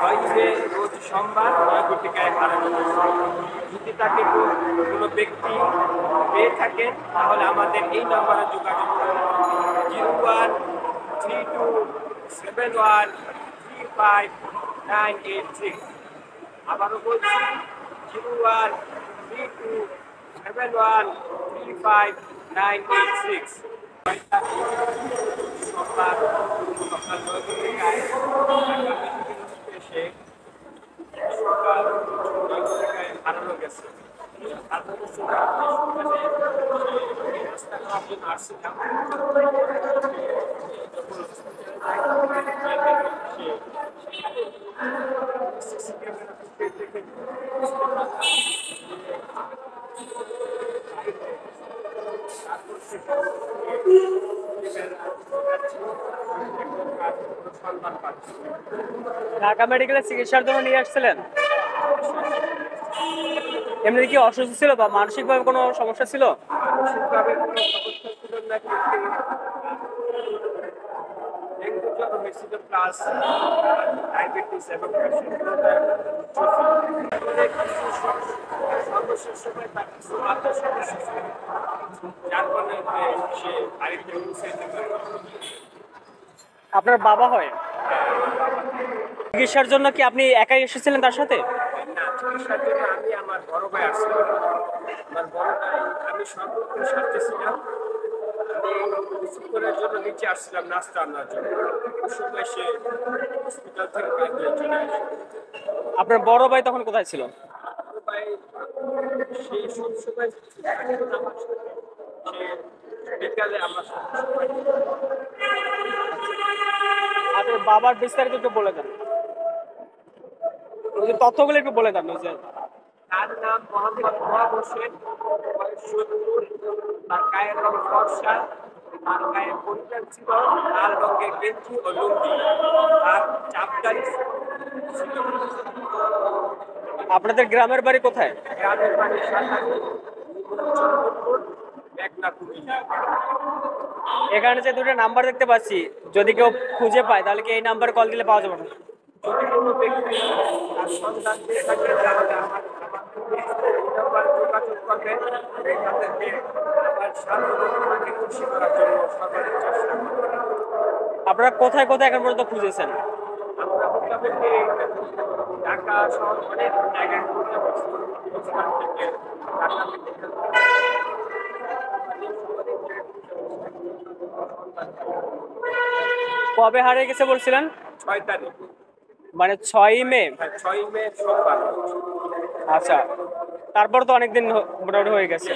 6 মে রোজ সোমবার 9 ঘটিকায় হারানো হয়েছে। যদি তাকে কোনো ব্যক্তি পেয়ে থাকেন তাহলে আমাদের এই নম্বরে যোগাযোগ করুন 0132713596। আবারও বলছি 0132713596। সোমবার সকাল 9 ঘটিকায় এসে সকাল 9 ঘটিকায় হারানো গেছে। রাস্তা করার জন্য আসছিলাম, ঢাকা মেডিকেলে চিকিৎসার জন্য নিয়ে আসছিলেন? এমনি কি অসুস্থ ছিল বা মানসিকভাবে কোনো সমস্যা ছিল? মানসিকভাবে কোনো সমস্যা ছিল না, কিন্তু ডেঙ্গু জ্বর হয়েছিল, প্লাস ডায়াবেটিস এবং সর্বশেষ সময় তার কিছু মাত্রা সমস্যা ছিল, যার ফলে সে বাড়িতে পৌঁছাইতে পারে। আপনার বাবা হয়? চিকিৎসার জন্য কি আপনি একাই এসেছিলেন তার সাথে? না, চিকিৎসার জন্য আমি আমার বড় ভাই আসছিলাম। আমার বড় ভাই, আমি সর্বক্ষণ সাথে ছিলাম। আমি কিছুক্ষণের জন্য নিচে আসছিলাম নাস্তা আনার জন্য, ওই সময় সে হসপিটাল থেকে বাইরে চলে আসে। আপনার বড় ভাই তখন কোথায় ছিল? বড় ভাই সেই সব সময় থাকতো না আমার সাথে। সে বিকালে আমার সাথে সময় দিত। আপনার বাবার বিস্তারিত একটু বলে দেন, ওই যে তথ্যগুলো একটু বলে দেন। ওই যে তার নাম মোহাম্মদ ওয়াহাব হোসেন, বয়স 70, তার গায়ের রং ফর্সা, তার গায়ে পরিধান ছিল লাল রঙের গেঞ্জি ও লুঙ্গি, আর চাপদারি ছিল। আপনাদের গ্রামের বাড়ি কোথায়? গ্রামের বাড়ি সাতারি, চন্দ্রপুর, মেঘনা কুমিল্লা। এখানে যে দুটো নাম্বার দেখতে পাচ্ছি, যদি কেউ খুঁজে পায় তাহলে কি এই নাম্বারে কল দিলে পাওয়া যাবে না? যদি কোনো ব্যক্তি তার সন্ধান পেয়ে থাকে তাহলে আমার এই নাম্বারে যোগাযোগ করবেন। আমি তাদেরকে আমার সাহায্য খুশি করার জন্য সর্বাধিক চেষ্টা করব। আপনারা কোথায় কোথায় এখন পর্যন্ত খুঁজেছেন? আমরা মোটামুটি ঢাকা শহর অনেক জায়গায় ঘুরতে পারছি। গুজরাট থেকে ঢাকা মেডিকেল কবে হারিয়ে গেছে বলছিলেন? 6 তারিখ, মানে 6 মে? 6 মে সোমবার। আচ্ছা, তারপর তো অনেকদিন মোটামুটি হয়ে গেছে।